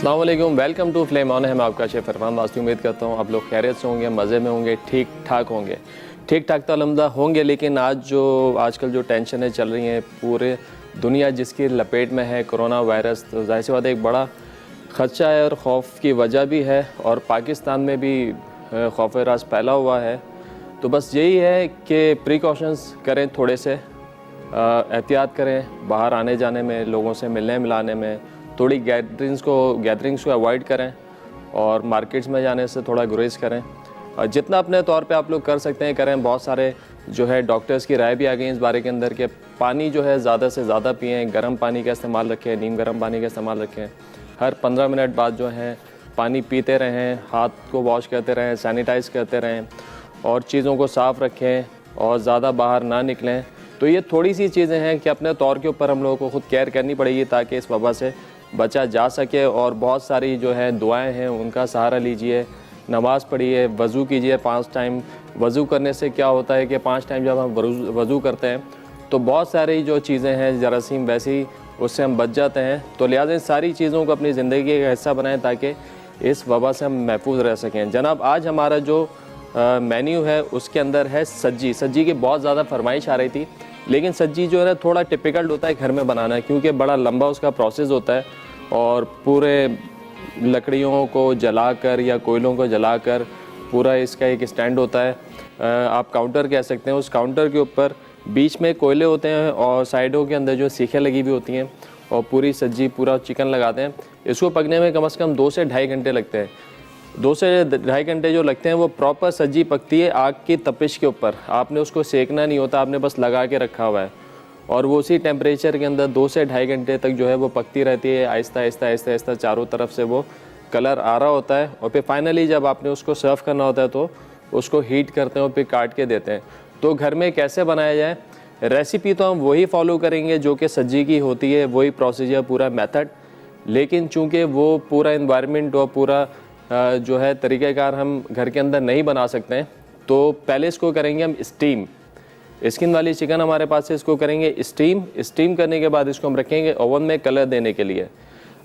अस्सलाम वालेकुम, welcome to flame on है। मैं आपका शेफ़ फरमान वास्ती। उम्मीद करता हूँ आप लोग खैरियत से होंगे, मज़े में होंगे, ठीक ठाक होंगे। ठीक ठाक तो अलहम्दुलिल्लाह होंगे, लेकिन आजकल जो टेंशनें चल रही हैं, पूरे दुनिया जिसकी लपेट में है कोरोना वायरस, तो ज़ाहिर सी बात है एक बड़ा ख़दशा है और ख़ौफ की वजह भी है। और पाकिस्तान में भी खौफ राज फैला हुआ है। तो बस यही है कि प्रिकॉशंस करें, थोड़े से एहतियात करें बाहर आने जाने में, लोगों से मिलने मिलाने में, थोड़ी गैदरिंग्स को अवॉइड करें और मार्केट्स में जाने से थोड़ा गुरेज करें। और जितना अपने तौर पे आप लोग कर सकते हैं करें। बहुत सारे जो है डॉक्टर्स की राय भी आ गई इस बारे के अंदर कि पानी जो है ज़्यादा से ज़्यादा पिएं, गर्म पानी का इस्तेमाल रखें, नीम गर्म पानी का इस्तेमाल रखें। हर 15 मिनट बाद जो है पानी पीते रहें, हाथ को वॉश करते रहें, सैनिटाइज़ करते रहें और चीज़ों को साफ़ रखें और ज़्यादा बाहर ना निकलें। तो ये थोड़ी सी चीज़ें हैं कि अपने तौर के ऊपर हम लोगों को ख़ुद केयर करनी पड़ेगी ताकि इस वबा से बचा जा सके। और बहुत सारी जो है दुआएं हैं उनका सहारा लीजिए, नमाज़ पढ़िए, वज़ू कीजिए 5 टाइम। वज़ू करने से क्या होता है कि 5 टाइम जब हम वज़ू करते हैं तो बहुत सारी जो चीज़ें हैं जरासीम वैसी उससे हम बच जाते हैं। तो लिहाजा इन सारी चीज़ों को अपनी ज़िंदगी का हिस्सा बनाएं ताकि इस वबा से हम महफूज रह सकें। जनाब, आज हमारा जो मेन्यू है उसके अंदर है सज्जी की बहुत ज़्यादा फरमाइश आ रही थी, लेकिन सज्जी जो है ना थोड़ा टिपिकल होता है घर में बनाना, क्योंकि बड़ा लंबा उसका प्रोसेस होता है और पूरे लकड़ियों को जलाकर या कोयलों को जलाकर पूरा इसका एक स्टैंड होता है, आप काउंटर कह सकते हैं। उस काउंटर के ऊपर बीच में कोयले होते हैं और साइडों के अंदर जो सीखें लगी हुई होती हैं और पूरी सज्जी पूरा चिकन लगाते हैं। इसको पकने में कम से कम 2 से ढाई घंटे लगते हैं। 2 से ढाई घंटे जो लगते हैं वो प्रॉपर सज्जी पकती है आग की तपिश के ऊपर। आपने उसको सेकना नहीं होता, आपने बस लगा के रखा हुआ है और वो उसी टेम्परेचर के अंदर 2 से ढाई घंटे तक जो है वो पकती रहती है। आहिस्ता आहिस्ता आहिस्ता आहिस्ता चारों तरफ से वो कलर आ रहा होता है और फिर फाइनली जब आपने उसको सर्व करना होता है तो उसको हीट करते हैं और फिर काट के देते हैं। तो घर में कैसे बनाया जाए, रेसिपी तो हम वही फॉलो करेंगे जो कि सज्जी की होती है, वही प्रोसीजर, पूरा मेथड। लेकिन चूँकि वो पूरा इन्वायरमेंट और पूरा जो है तरीक़ाकार हम घर के अंदर नहीं बना सकते हैं, तो पहले इसको करेंगे हम स्टीम। स्किन वाली चिकन हमारे पास है, इसको करेंगे स्टीम करने के बाद इसको हम रखेंगे ओवन में कलर देने के लिए।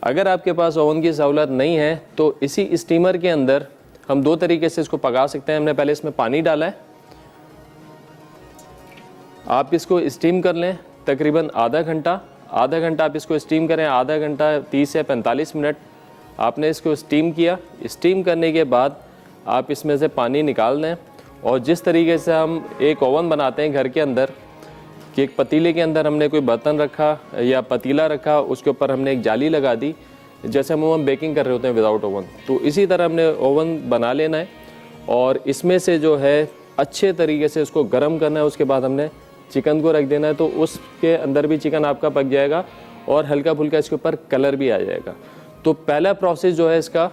अगर आपके पास ओवन की सहूलत नहीं है तो इसी स्टीमर के अंदर हम 2 तरीके से इसको पका सकते हैं। हमने पहले इसमें पानी डाला है, आप इसको स्टीम कर लें तकरीबन आधा घंटा आप इसको स्टीम करें, आधा घंटा 30 से 45 मिनट आपने इसको स्टीम किया। स्टीम करने के बाद आप इसमें से पानी निकाल दें और जिस तरीके से हम एक ओवन बनाते हैं घर के अंदर कि एक पतीले के अंदर हमने कोई बर्तन रखा या पतीला रखा, उसके ऊपर हमने एक जाली लगा दी, जैसे हम बेकिंग कर रहे होते हैं विदाउट ओवन, तो इसी तरह हमने ओवन बना लेना है और इसमें से जो है अच्छे तरीके से इसको गर्म करना है। उसके बाद हमने चिकन को रख देना है, तो उसके अंदर भी चिकन आपका पक जाएगा और हल्का फुल्का इसके ऊपर कलर भी आ जाएगा। तो पहला प्रोसेस जो है इसका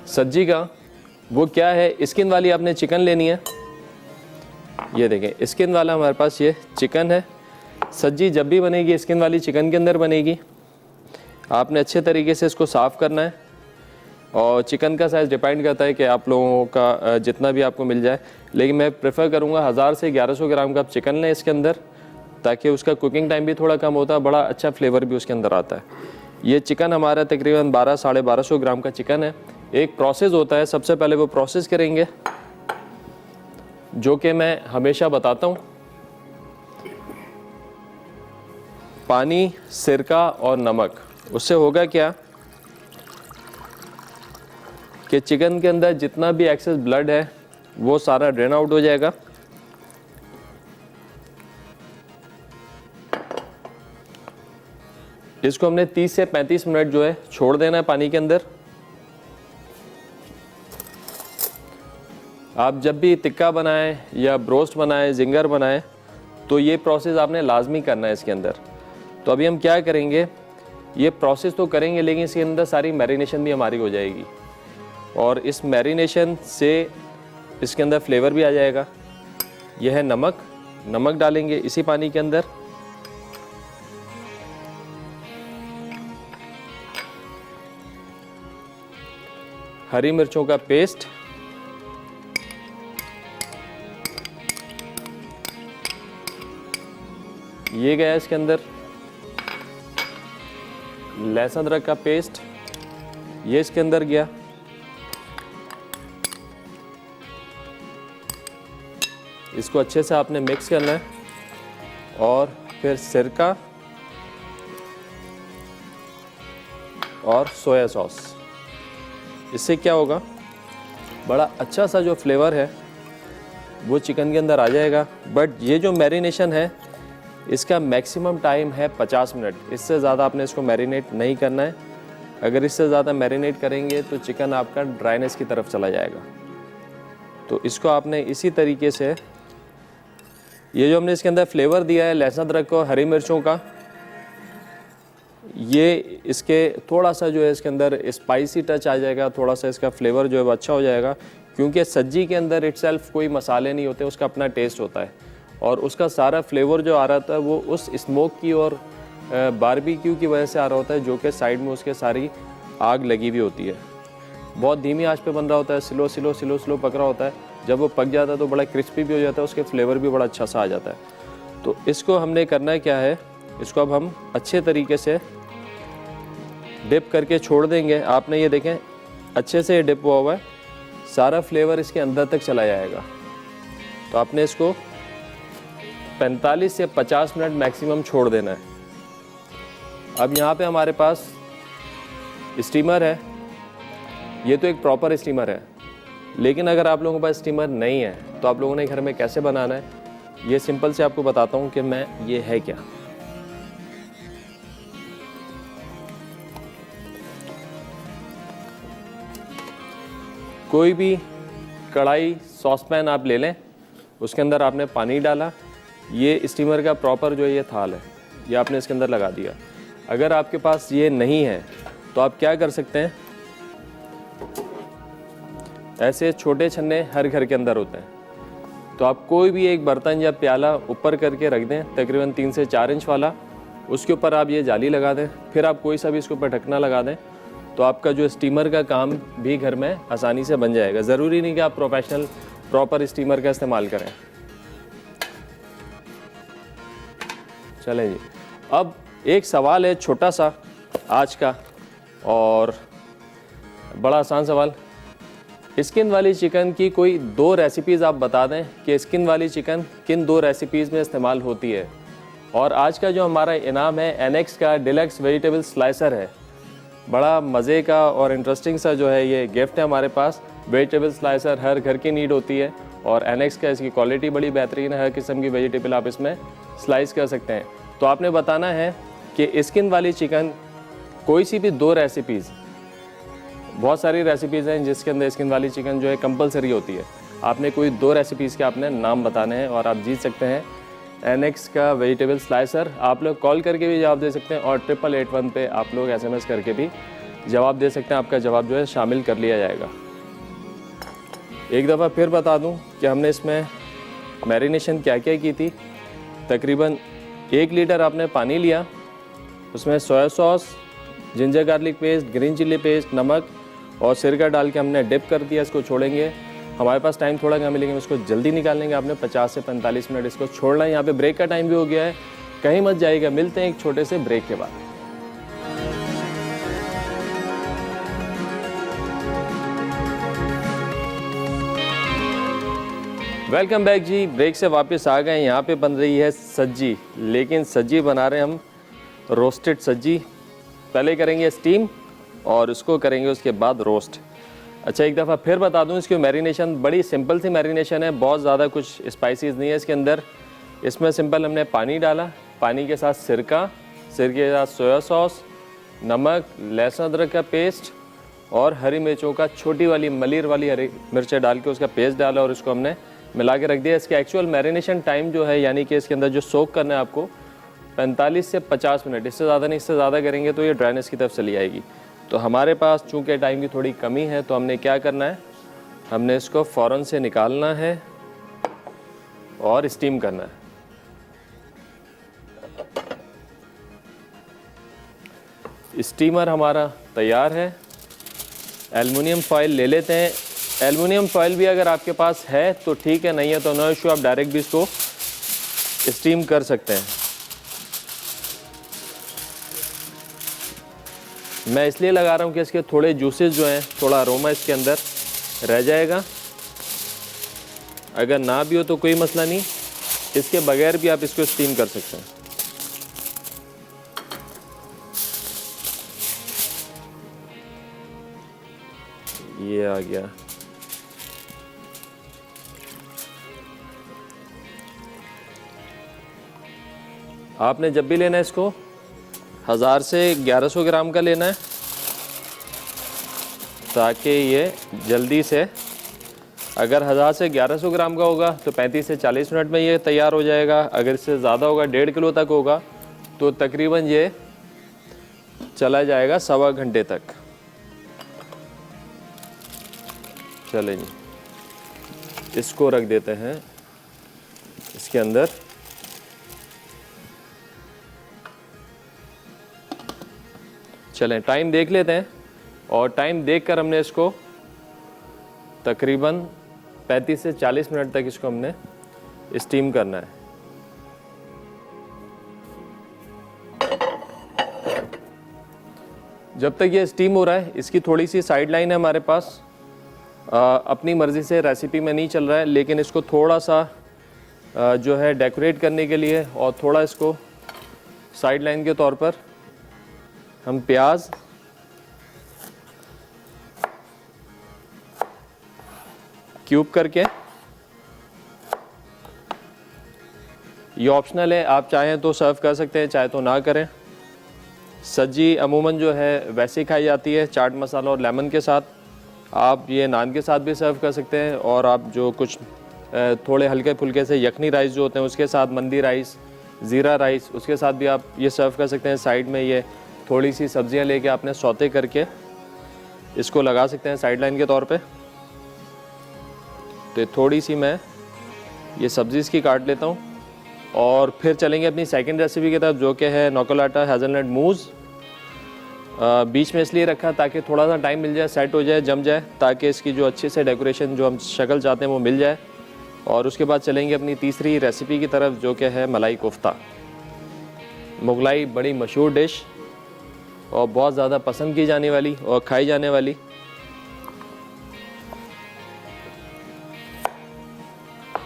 सज्जी का वो क्या है, स्किन वाली आपने चिकन लेनी है। ये देखें स्किन वाला हमारे पास ये चिकन है। सज्जी जब भी बनेगी स्किन वाली चिकन के अंदर बनेगी। आपने अच्छे तरीके से इसको साफ़ करना है और चिकन का साइज़ डिपेंड करता है कि आप लोगों का जितना भी आपको मिल जाए, लेकिन मैं प्रेफर करूँगा 1000 से 1100 ग्राम का आप चिकन लें इसके अंदर, ताकि उसका कुकिंग टाइम भी थोड़ा कम होता है, बड़ा अच्छा फ्लेवर भी उसके अंदर आता है। ये चिकन हमारा तकरीबन 12 साढ़े 1200 ग्राम का चिकन है। एक प्रोसेस होता है, सबसे पहले वो प्रोसेस करेंगे जो कि मैं हमेशा बताता हूँ। पानी, सिरका और नमक, उससे होगा क्या कि चिकन के अंदर जितना भी एक्सेस ब्लड है वो सारा ड्रेन आउट हो जाएगा। इसको हमने 30 से 35 मिनट जो है छोड़ देना है पानी के अंदर। आप जब भी टिक्का बनाएं या ब्रोस्ट बनाएं, जिंगर बनाएं, तो ये प्रोसेस आपने लाजमी करना है इसके अंदर। तो अभी हम क्या करेंगे, ये प्रोसेस तो करेंगे लेकिन इसके अंदर सारी मैरिनेशन भी हमारी हो जाएगी और इस मैरिनेशन से इसके अंदर फ्लेवर भी आ जाएगा। यह है नमक डालेंगे इसी पानी के अंदर। हरी मिर्चों का पेस्ट, ये गया इसके अंदर। लहसुन अदरक का पेस्ट ये इसके अंदर गया, इसको अच्छे से आपने मिक्स करना है। और फिर सिरका और सोया सॉस, इससे क्या होगा, बड़ा अच्छा सा जो फ्लेवर है वो चिकन के अंदर आ जाएगा। बट ये जो मैरिनेशन है इसका मैक्सिमम टाइम है 50 मिनट, इससे ज़्यादा आपने इसको मैरिनेट नहीं करना है। अगर इससे ज़्यादा मैरिनेट करेंगे तो चिकन आपका ड्राइनेस की तरफ चला जाएगा। तो इसको आपने इसी तरीके से, ये जो हमने इसके अंदर फ्लेवर दिया है लहसुन अदरक और हरी मिर्चों का, ये इसके थोड़ा सा जो है इसके अंदर स्पाइसी टच आ जाएगा, थोड़ा सा इसका फ्लेवर जो है वो अच्छा हो जाएगा। क्योंकि सज्जी के अंदर इटसेल्फ कोई मसाले नहीं होते, उसका अपना टेस्ट होता है और उसका सारा फ्लेवर जो आ रहा था वो उस स्मोक की और बारबेक्यू की वजह से आ रहा होता है, जो कि साइड में उसके सारी आग लगी हुई होती है। बहुत धीमी आंच पे बन रहा होता है, स्लो पक रहा होता है। जब वो पक जाता है तो बड़ा क्रिस्पी भी हो जाता है, उसके फ्लेवर भी बड़ा अच्छा सा आ जाता है। तो इसको हमने करना है क्या है, इसको अब हम अच्छे तरीके से डिप करके छोड़ देंगे। आपने ये देखें अच्छे से ये डिप हुआ है, सारा फ्लेवर इसके अंदर तक चला जाएगा। तो आपने इसको 45 से 50 मिनट मैक्सिमम छोड़ देना है। अब यहाँ पे हमारे पास स्टीमर है, ये तो एक प्रॉपर स्टीमर है, लेकिन अगर आप लोगों के पास स्टीमर नहीं है तो आप लोगों ने घर में कैसे बनाना है, ये सिंपल से आपको बताता हूँ कि मैं ये है क्या। कोई भी कढ़ाई सॉसपैन आप ले लें, उसके अंदर आपने पानी डाला, ये स्टीमर का प्रॉपर जो ये थाल है ये आपने इसके अंदर लगा दिया। अगर आपके पास ये नहीं है तो आप क्या कर सकते हैं, ऐसे छोटे छन्ने हर घर के अंदर होते हैं, तो आप कोई भी एक बर्तन या प्याला ऊपर करके रख दें, तकरीबन 3 से 4 इंच वाला, उसके ऊपर आप ये जाली लगा दें। फिर आप कोई सा भी इसके ऊपर ढकना लगा दें, तो आपका जो स्टीमर का काम भी घर में आसानी से बन जाएगा। ज़रूरी नहीं कि आप प्रोफेशनल प्रॉपर स्टीमर का इस्तेमाल करें। चलें जी, अब एक सवाल है छोटा सा आज का और बड़ा आसान सवाल, स्किन वाली चिकन की कोई 2 रेसिपीज़ आप बता दें कि स्किन वाली चिकन किन 2 रेसिपीज़ में इस्तेमाल होती है। और आज का जो हमारा इनाम है एनेक्स का डिलक्स वेजिटेबल स्लाइसर है। बड़ा मज़े का और इंटरेस्टिंग सा जो है ये गिफ्ट है हमारे पास। वेजिटेबल स्लाइसर हर घर की नीड होती है और एनेक्स का इसकी क्वालिटी बड़ी बेहतरीन है, हर किस्म की वेजिटेबल आप इसमें स्लाइस कर सकते हैं। तो आपने बताना है कि स्किन वाली चिकन कोई सी भी 2 रेसिपीज़, बहुत सारी रेसिपीज़ हैं जिसके अंदर स्किन वाली चिकन जो है कंपलसरी होती है, आपने कोई 2 रेसिपीज़ के आपने नाम बताने हैं और आप जीत सकते हैं एनेक्स का वेजिटेबल स्लाइसर। आप लोग कॉल करके भी जवाब दे सकते हैं और 8881 पे आप लोग SMS करके भी जवाब दे सकते हैं, आपका जवाब जो है शामिल कर लिया जाएगा। एक दफ़ा फिर बता दूं कि हमने इसमें मैरिनेशन क्या क्या की थी। तकरीबन 1 लीटर आपने पानी लिया, उसमें soya sauce, ginger garlic paste, green chilli paste, नमक और सिरका डाल के हमने डिप कर दिया। इसको छोड़ेंगे, हमारे पास टाइम थोड़ा कम मिलेगा, इसको जल्दी निकाल लेंगे। आपने 50 से 45 मिनट इसको छोड़ना है। यहाँ पे ब्रेक का टाइम भी हो गया है, कहीं मत जाइएगा। मिलते हैं एक छोटे से ब्रेक के बाद। वेलकम बैक जी, ब्रेक से वापस आ गए। यहाँ पे बन रही है सज्जी, लेकिन सज्जी बना रहे हैं हम रोस्टेड सज्जी। पहले करेंगे स्टीम और इसको करेंगे उसके बाद रोस्ट। अच्छा, एक दफ़ा फिर बता दूं, इसकी मैरिनेशन बड़ी सिंपल सी मैरिनेशन है, बहुत ज़्यादा कुछ स्पाइसीज नहीं है इसके अंदर। इसमें सिंपल हमने पानी डाला, पानी के साथ सिरका, सिरके के साथ सोया सॉस, नमक, लहसुन अदरक का पेस्ट और हरी मिर्चों का छोटी वाली मलिर वाली हरी मिर्चें डाल के उसका पेस्ट डाला और इसको हमने मिला के रख दिया। इसके एक्चुअल मैरिनेशन टाइम जो है, यानी कि इसके अंदर जो सोक करना है आपको 45 से 50 मिनट, इससे ज़्यादा नहीं। इससे ज़्यादा करेंगे तो ये ड्राइनेस की तरफ चली आएगी। तो हमारे पास चूँकि टाइम की थोड़ी कमी है, तो हमने क्या करना है, हमने इसको फ़ौरन से निकालना है और स्टीम करना है। स्टीमर हमारा तैयार है। एल्युमिनियम फॉइल ले लेते हैं। एल्युमिनियम फॉइल भी अगर आपके पास है तो ठीक है, नहीं है तो नो इशू, आप डायरेक्ट भी इसको स्टीम कर सकते हैं। मैं इसलिए लगा रहा हूँ कि इसके थोड़े जूसेस जो हैं, थोड़ा अरोमा इसके अंदर रह जाएगा। अगर ना भी हो तो कोई मसला नहीं, इसके बगैर भी आप इसको स्टीम कर सकते हैं। ये आ गया। आपने जब भी लेना है इसको 1000 से 1100 ग्राम का लेना है, ताकि ये जल्दी से, अगर 1000 से 1100 ग्राम का होगा तो 35 से 40 मिनट में ये तैयार हो जाएगा। अगर इससे ज़्यादा होगा, 1.5 किलो तक होगा, तो तकरीबन ये चला जाएगा 1.25 घंटे तक। चले जी, इसको रख देते हैं इसके अंदर। चलें टाइम देख लेते हैं, और टाइम देखकर हमने इसको तकरीबन 35 से 40 मिनट तक इसको हमने स्टीम करना है। जब तक ये स्टीम हो रहा है, इसकी थोड़ी सी साइड लाइन है हमारे पास। अपनी मर्ज़ी से रेसिपी में नहीं चल रहा है, लेकिन इसको थोड़ा सा जो है डेकोरेट करने के लिए, और थोड़ा इसको साइड लाइन के तौर पर हम प्याज, क्यूब करके, ये ऑप्शनल है, आप चाहें तो सर्व कर सकते हैं, चाहे तो ना करें। सब्जी अमूमन जो है वैसे ही खाई जाती है, चाट मसाला और लेमन के साथ। आप ये नान के साथ भी सर्व कर सकते हैं, और आप जो कुछ थोड़े हल्के फुल्के से यखनी राइस जो होते हैं उसके साथ, मंदी राइस, ज़ीरा राइस, उसके साथ भी आप ये सर्व कर सकते हैं। साइड में ये थोड़ी सी सब्जियां लेके आपने सौते करके इसको लगा सकते हैं साइड लाइन के तौर पे। तो थोड़ी सी मैं ये सब्ज़ी इसकी काट लेता हूँ, और फिर चलेंगे अपनी सेकंड रेसिपी की तरफ, जो कि है नोकोलाटा हेज़लनट मूज़। बीच में इसलिए रखा ताकि थोड़ा सा टाइम मिल जाए, सेट हो जाए, जम जाए, ताकि इसकी जो अच्छे से डेकोरेशन जो हम शक्ल चाहते हैं वो मिल जाए। और उसके बाद चलेंगे अपनी तीसरी रेसिपी की तरफ, जो कि है मलाई कोफ्ता। मुगलाई बड़ी मशहूर डिश और बहुत ज़्यादा पसंद की जाने वाली और खाई जाने वाली।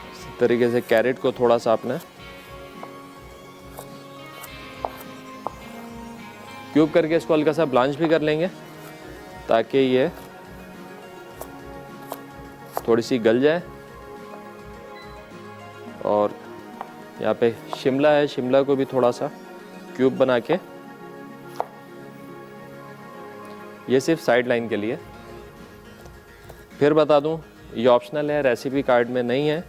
इस तरीके से कैरेट को थोड़ा सा आपने क्यूब करके इसको हल्का सा ब्लांच भी कर लेंगे, ताकि ये थोड़ी सी गल जाए। और यहाँ पे शिमला है, शिमला को भी थोड़ा सा क्यूब बना के, ये सिर्फ साइड लाइन के लिए। फिर बता दूं, ये ऑप्शनल है, रेसिपी कार्ड में नहीं है।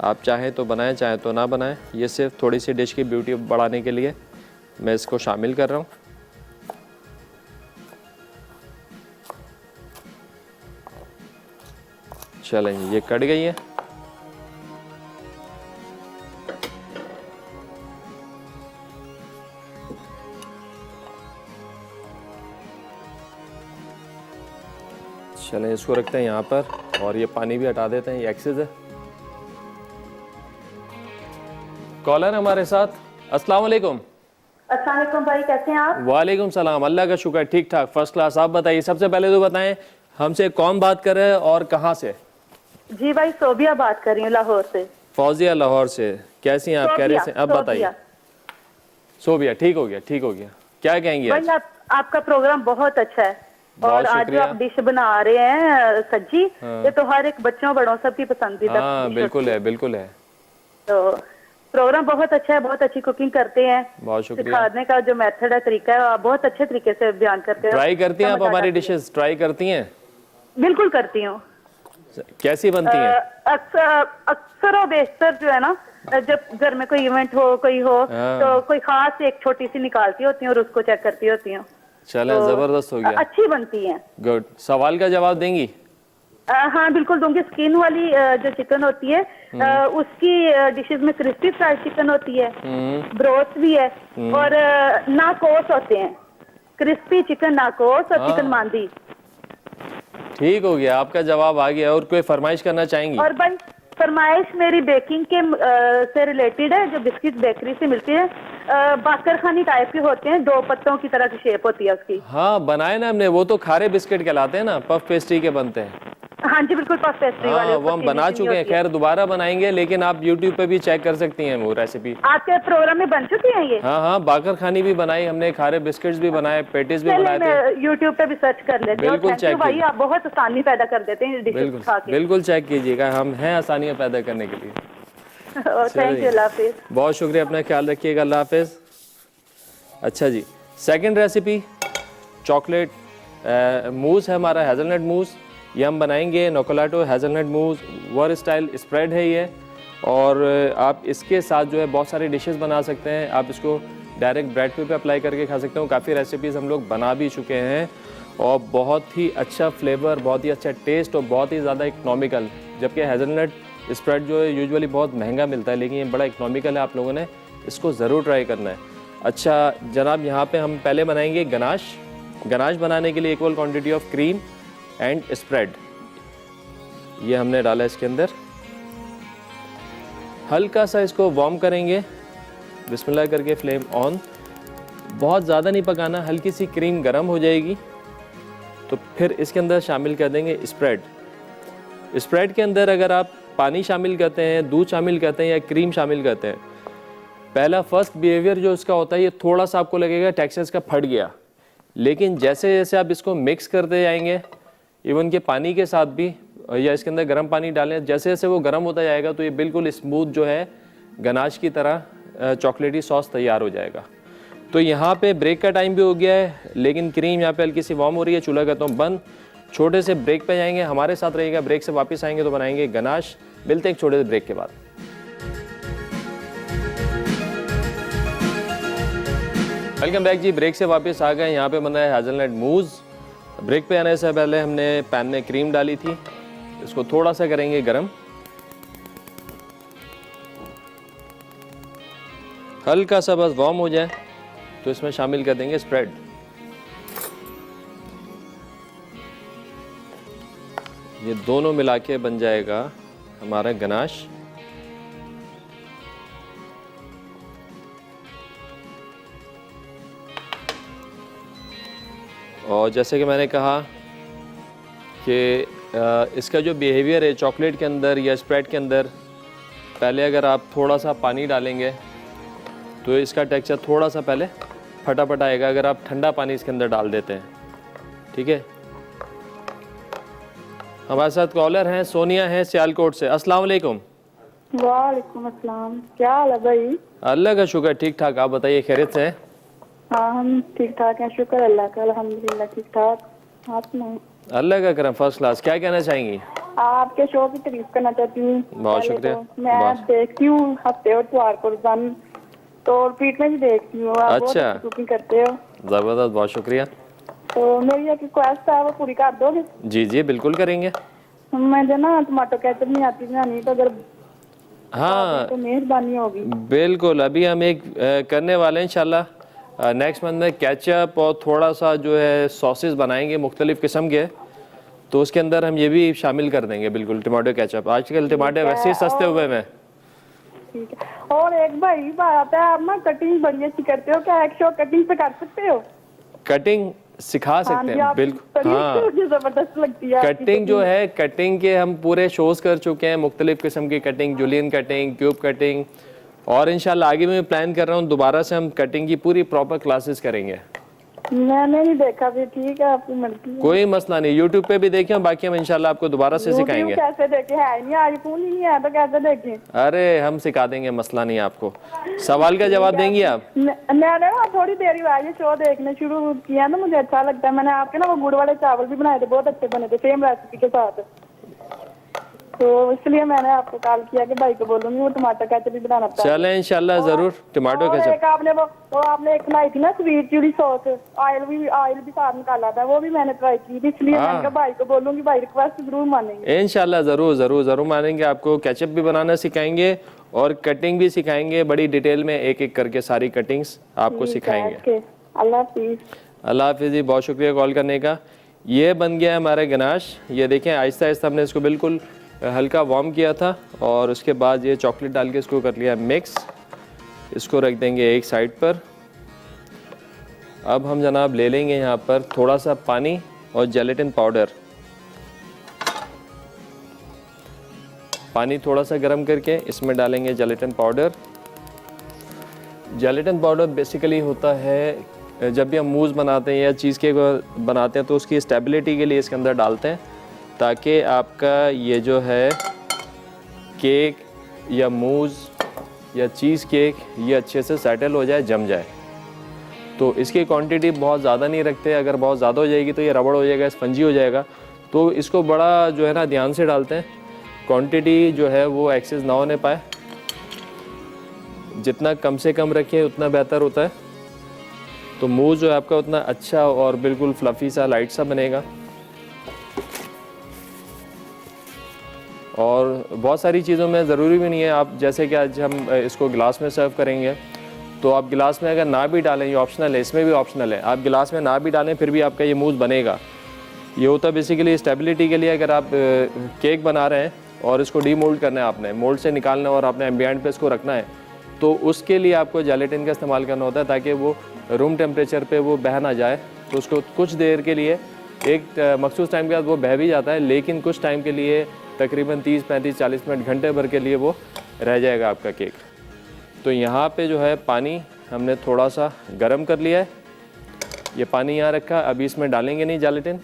आप चाहें तो बनाएं, चाहें तो ना बनाएं। ये सिर्फ थोड़ी सी डिश की ब्यूटी बढ़ाने के लिए मैं इसको शामिल कर रहा हूँ। चलें, ये कट गई है। चलें, इसको रखते हैं यहाँ पर, और ये पानी भी हटा देते हैं, ये एक्सेस है। कॉलर हमारे साथ। अस्सलाम वालेकुम। अस्सलाम वालेकुम भाई, कैसे हैं आप? वालेकुम सलाम, अल्लाह का शुक्र, ठीक ठाक, फर्स्ट क्लास। आप बताइए, सबसे पहले तो बताएं हमसे कौन बात कर रहे हैं और कहाँ से? जी भाई, सोबिया बात कर रही हूँ, लाहौर से। फौजिया लाहौर से। कैसी हैं आप? कह रहे हैं, अब बताइए। सोबिया, ठीक हो गया, ठीक हो गया। क्या कहेंगे भाई? आपका प्रोग्राम बहुत अच्छा है, और आज जो आप डिश बना रहे हैं सज्जी, ये तो हर एक बच्चों बड़ों सबकी पसंदीदा। हाँ बिल्कुल है, बिल्कुल है। तो प्रोग्राम बहुत अच्छा है, बहुत अच्छी कुकिंग करते हैं। बहुत शुक्रिया। सिखाने का जो मेथड है, तरीका है, आप बहुत अच्छे तरीके से बयान करते हैं। ट्राई करती हैं आप हमारी डिशेस? ट्राई करती हैं? बिल्कुल करती हूँ। कैसी बनती हैं? अक्सर और बेशतर जो है ना, जब घर में कोई इवेंट हो, कोई हो, तो कोई खास एक छोटी सी निकालती होती हूँ और उसको चेक करती होती हूँ। चलें, जबरदस्त हो गया, अच्छी बनती है। गुड। सवाल का जवाब देंगी? हाँ बिल्कुल दूंगी। स्किन वाली जो चिकन होती है, उसकी डिशेस में क्रिस्पी फ्राइड चिकन होती है, ब्रोथ भी है, और नाकोस होते हैं। क्रिस्पी चिकन नाकोस और चिकन मांदी। ठीक हो गया, आपका जवाब आ गया। और कोई फरमाइश करना चाहेंगी? और भाई फरमाइश मेरी बेकिंग के से रिलेटेड है, जो बिस्किट बेकरी से मिलती है। बाकरखानी टाइप के होते हैं, 2 पत्तों की तरह की शेप होती है उसकी। हाँ बनाए ना हमने, वो तो खारे बिस्किट कहलाते हैं ना, पफ पेस्ट्री के बनते हैं। हाँ जी बिल्कुल, पफ पेस्ट्री वाले। हाँ वो हम बना चुके हैं, खैर दोबारा बनाएंगे, लेकिन आप YouTube पे भी चेक कर सकती हैं वो रेसिपी। आपके प्रोग्राम में बन चुकी हैं ये? हाँ हाँ, बाकर खानी भी बनाई हमने, खारे बिस्किट्स भी बनाए, पेटीज भी बनाए थे। यूट्यूब पे भी सर्च कर लेते हैं। बिल्कुल थैंक यू check भाई, आप बहुत आसानी पैदा कर देते हैं डिशेस बिल्कुल खा के। बिल्कुल चेक कीजिएगा, हम हैं आसानियाँ पैदा करने के लिए। थैंक यू, अल्लाह हाफिज़। बहुत शुक्रिया, अपना ख्याल रखिएगा, अल्लाह हाफिज़। अच्छा जी, सेकंड रेसिपी चॉकलेट मूस है हमारा, हेज़लनट मूस। ये हम बनाएंगे, नोकोलाटो हेज़लनट मूस वर स्टाइल स्प्रेड है ये। और आप इसके साथ जो है बहुत सारी डिशेस बना सकते हैं। आप इसको डायरेक्ट ब्रेड पे अप्लाई करके खा सकते हो। काफ़ी रेसिपीज़ हम लोग बना भी चुके हैं और बहुत ही अच्छा फ्लेवर, बहुत ही अच्छा टेस्ट और बहुत ही ज़्यादा इकनॉमिकल। जबकि हेज़लनट स्प्रेड जो है यूजुअली बहुत महंगा मिलता है, लेकिन ये बड़ा इकनॉमिकल है, आप लोगों ने इसको ज़रूर ट्राई करना है। अच्छा जनाब, यहाँ पे हम पहले बनाएंगे गनाश। गनाश बनाने के लिए equal quantity of cream and spread ये हमने डाला इसके अंदर। हल्का सा इसको वार्म करेंगे, बिस्मिल्लाह करके फ्लेम ऑन। बहुत ज़्यादा नहीं पकाना, हल्की सी क्रीम गर्म हो जाएगी तो फिर इसके अंदर शामिल कर देंगे स्प्रेड। स्प्रेड के अंदर अगर आप पानी शामिल करते हैं, दूध शामिल करते हैं या क्रीम शामिल करते हैं, पहला फर्स्ट बिहेवियर जो इसका होता है, ये थोड़ा सा आपको लगेगा टेक्सचर इसका फट गया, लेकिन जैसे जैसे आप इसको मिक्स करते जाएंगे, इवन के पानी के साथ भी, या इसके अंदर गर्म पानी डालें, जैसे जैसे वो गर्म होता जाएगा तो ये बिल्कुल स्मूथ जो है गनाश की तरह चॉकलेटी सॉस तैयार हो जाएगा। तो यहाँ पे ब्रेक का टाइम भी हो गया है, लेकिन क्रीम यहाँ पे हल्की सी वार्म हो रही है। चूल्हा करता हूँ बंद, छोटे से ब्रेक पे जाएंगे, हमारे साथ रहिएगा। ब्रेक से वापस आएंगे तो बनाएंगे गनाश। मिलते हैं एक छोटे से ब्रेक के बाद। वेलकम बैक जी, ब्रेक से वापस आ गए। यहाँ पे बना है हेज़लनट मूस। ब्रेक पे आने से पहले हमने पैन में क्रीम डाली थी, इसको थोड़ा सा करेंगे गरम। हल्का सा बस वार्म हो जाए तो इसमें शामिल कर देंगे स्प्रेड। ये दोनों मिला के बन जाएगा हमारा गनाश। और जैसे कि मैंने कहा कि इसका जो बिहेवियर है चॉकलेट के अंदर या स्प्रेड के अंदर, पहले अगर आप थोड़ा सा पानी डालेंगे तो इसका टेक्सचर थोड़ा सा पहले फटाफट आएगा, अगर आप ठंडा पानी इसके अंदर डाल देते हैं। ठीक है, हमारे साथ कॉलर हैं, सोनिया हैं सियालकोट से। अस्सलाम वालेकुम। वालेकुम अस्सलाम, क्या हाल है भाई? अल्लाह का शुक्र, ठीक ठाक। आप बताइए, खैरियत से हैं? हाँ हम ठीक ठाक हैं, शुक्र अल्लाह का, अल्हम्दुलिल्लाह ठीक ठाक। आप सुनाओ? अल्लाह का करम, फर्स्ट क्लास। क्या कहना चाहेंगी? आपके शो की तारीफ करना चाहती हूँ। बहुत शुक्रिया। मैं देखती हूँ हफ्ते और त्योहार को रोजाना, तो रिपीट में भी देखती हूँ। आप बहुत अच्छा। अच्छी कुकिंग करते हो। ज़बरदस्त, बहुत शुक्रिया। तो मेरी एक रिक्वेस्ट है, वो पूरी कर दोगे? जी जी बिल्कुल करेंगे। मुझे ना टमाटो केचप नहीं आती बनानी, तो अगर हाँ तो मेहरबानी होगी। बिल्कुल, अभी हम एक करने वाले हैं इंशाल्लाह नेक्स्ट मंथ में। केचप और थोड़ा सा जो है सॉसेस बनाएंगे मुख्तलिफ किस्म के, तो उसके अंदर हम ये भी शामिल कर देंगे। बिल्कुल, टमाटो केचप। आजकल टमाटर वैसे ही सस्ते हुए हैं। ठीक है। और एक भाई बात है, आप ना कटिंग बड़ी अच्छी करते हो, क्या एक शो कटिंग पे कर सकते हो? कटिंग सिखा सकते हैं, बिल्कुल। हाँ, मुझे जबरदस्त लगती है कटिंग जो है, कटिंग के हम पूरे शोज कर चुके हैं, मुख्तलिफ किस्म की cutting, julienne cutting, cube cutting, और इंशाल्लाह आगे मैं प्लान कर रहा हूँ दोबारा से हम कटिंग की पूरी प्रॉपर क्लासेस करेंगे। मैंने नहीं देखा भी, ठीक है आपकी मर्जी है। कोई मसला नहीं, यूट्यूब पे भी देखें, बाकी हम इंशाल्लाह आपको दोबारा से सिखाएंगे। कैसे देखे? है नहीं, आज फोन ही नहीं है तो कैसे देखें? अरे हम सिखा देंगे, मसला नहीं। आपको सवाल का जवाब देंगी आप? मैंने ना थोड़ी देर बाद ये शो देखने शुरू किया ना, मुझे अच्छा लगता है। मैंने आपके ना वो गुड़ वाले चावल भी बनाए थे, बहुत अच्छे बने थे, सेम रेसिपी के साथ। तो इसलिए मैंने आपको कॉल किया कि भाई को बोलूंगी वो टमाटर केचप भी बनाना था। चले इंशाल्लाह जरूर टमाटो केचप। एक आपने वो आपने एक बनाई थी ना स्वीट चिली सॉस, ऑयल भी साथ निकाला था, वो भी मैंने ट्राई की थी, इसलिए मैंने कहा भाई को बोलूंगी, भाई रिक्वेस्ट जरूर मानेंगे। इंशाल्लाह जरूर जरूर जरूर मानेंगे। आपको केचप भी बनाना सिखाएंगे और कटिंग भी सिखाएंगे, बड़ी डिटेल में एक एक करके सारी कटिंग्स आपको सिखाएंगे। अल्लाह हाफिज। अल्लाह हाफिज जी, बहुत शुक्रिया कॉल करने का। ये बन गया हमारा गनाश। ये देखें, आहिस्ता आहिस्ता हमने इसको बिल्कुल हल्का वार्म किया था और उसके बाद ये चॉकलेट डाल के इसको कर लिया मिक्स। इसको रख देंगे एक साइड पर। अब हम जनाब ले लेंगे यहाँ पर थोड़ा सा पानी और जेलेटिन पाउडर। पानी थोड़ा सा गर्म करके इसमें डालेंगे gelatin powder. Gelatin powder basically होता है जब भी हम मूज़ बनाते हैं या चीज़ केक बनाते हैं तो उसकी स्टेबिलिटी के लिए इसके अंदर डालते हैं, ताकि आपका ये जो है केक या मूज़ या चीज़ केक ये अच्छे से सेटल हो जाए, जम जाए। तो इसकी क्वांटिटी बहुत ज़्यादा नहीं रखते, अगर बहुत ज़्यादा हो जाएगी तो ये रबड़ हो जाएगा, स्पंजी हो जाएगा। तो इसको बड़ा जो है ना ध्यान से डालते हैं, क्वांटिटी जो है वो एक्सेस ना होने पाए। जितना कम से कम रखें उतना बेहतर होता है। तो मूज़ जो है आपका उतना अच्छा और बिल्कुल फ्लफ़ी सा लाइट सा बनेगा। और बहुत सारी चीज़ों में ज़रूरी भी नहीं है, आप जैसे कि आज हम इसको गिलास में सर्व करेंगे तो आप गिलास में अगर ना भी डालें, ये ऑप्शनल है, इसमें भी ऑप्शनल है, आप गिलास में ना भी डालें फिर भी आपका ये मूज़ बनेगा। ये होता है बेसिकली स्टेबिलिटी के लिए। अगर आप केक बना रहे हैं और इसको डीमोल्ड करना है, आपने मोल्ड से निकालना है और आपने एम्बिएंट पे इसको रखना है, तो उसके लिए आपको जेलेटिन का इस्तेमाल करना होता है, ताकि वो रूम टेम्परेचर पे वो बह ना जाए। तो उसको कुछ देर के लिए, एक मखसूस टाइम के बाद वो बह भी जाता है, लेकिन कुछ टाइम के लिए तकरीबन 30, 35, 40 मिनट, घंटे भर के लिए वो रह जाएगा आपका केक। तो यहाँ पे जो है पानी हमने थोड़ा सा गर्म कर लिया है, ये पानी यहाँ रखा। अभी इसमें डालेंगे नहीं जेलेटिन।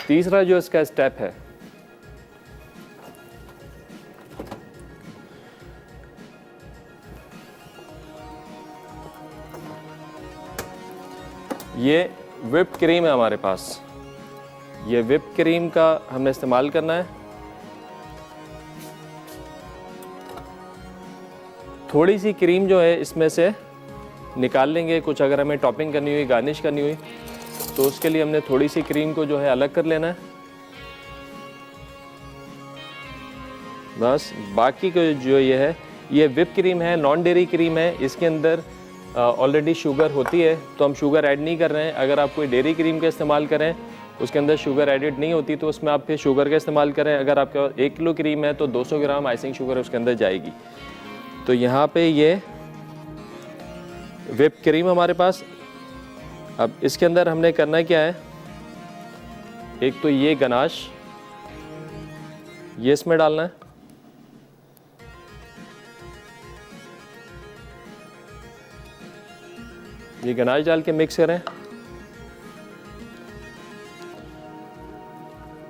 तीसरा जो इसका स्टेप है, ये whipped क्रीम है हमारे पास। ये whipped क्रीम का हमने इस्तेमाल करना है। थोड़ी सी क्रीम जो है इसमें से निकाल लेंगे। कुछ अगर हमें टॉपिंग करनी हुई, गार्निश करनी हुई, तो उसके लिए हमने थोड़ी सी क्रीम को जो है अलग कर लेना है। बस बाकी को जो ये है, ये whipped क्रीम है, नॉन डेयरी क्रीम है। इसके अंदर ऑलरेडी शुगर होती है, तो हम शुगर ऐड नहीं कर रहे हैं। अगर आप कोई डेयरी क्रीम का इस्तेमाल करें, उसके अंदर शुगर एडिड नहीं होती, तो उसमें आप फिर शुगर का इस्तेमाल करें। अगर आपका 1 किलो क्रीम है तो 200 ग्राम आइसिंग शुगर उसके अंदर जाएगी। तो यहाँ पे ये whipped क्रीम हमारे पास। अब इसके अंदर हमने करना क्या है, एक तो ये गनाश, ये इसमें डालना है। ये गनाश डाल के मिक्स करें।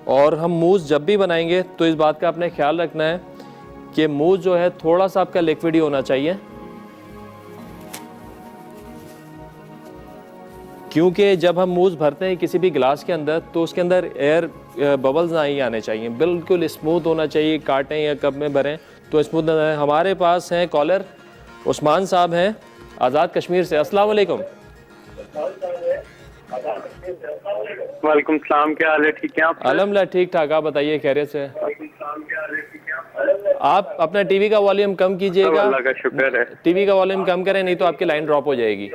और हम मूज़ जब भी बनाएंगे तो इस बात का आपने ख्याल रखना है कि मूज़ जो है थोड़ा सा आपका लिक्विड ही होना चाहिए, क्योंकि जब हम मूज़ भरते हैं किसी भी गिलास के अंदर तो उसके अंदर एयर बबल्स ना ही आने चाहिए, बिल्कुल स्मूथ होना चाहिए। काटें या कप में भरें तो स्मूथ ना। हमारे पास हैं कॉलर, उस्मान साहब हैं आज़ाद कश्मीर से। अस्सलाम वालेकुम। वालेकुम सलाम, क्या हाल है? ठीक है आप? अल्हम्दुलिल्लाह ठीक ठाक, आप बताइए खैरियत से? आप अपना टीवी का वॉल्यूम कम कीजिएगा। अल्लाह का शुक्र है। टीवी का वॉल्यूम कम करें, नहीं तो आपकी लाइन ड्रॉप हो जाएगी।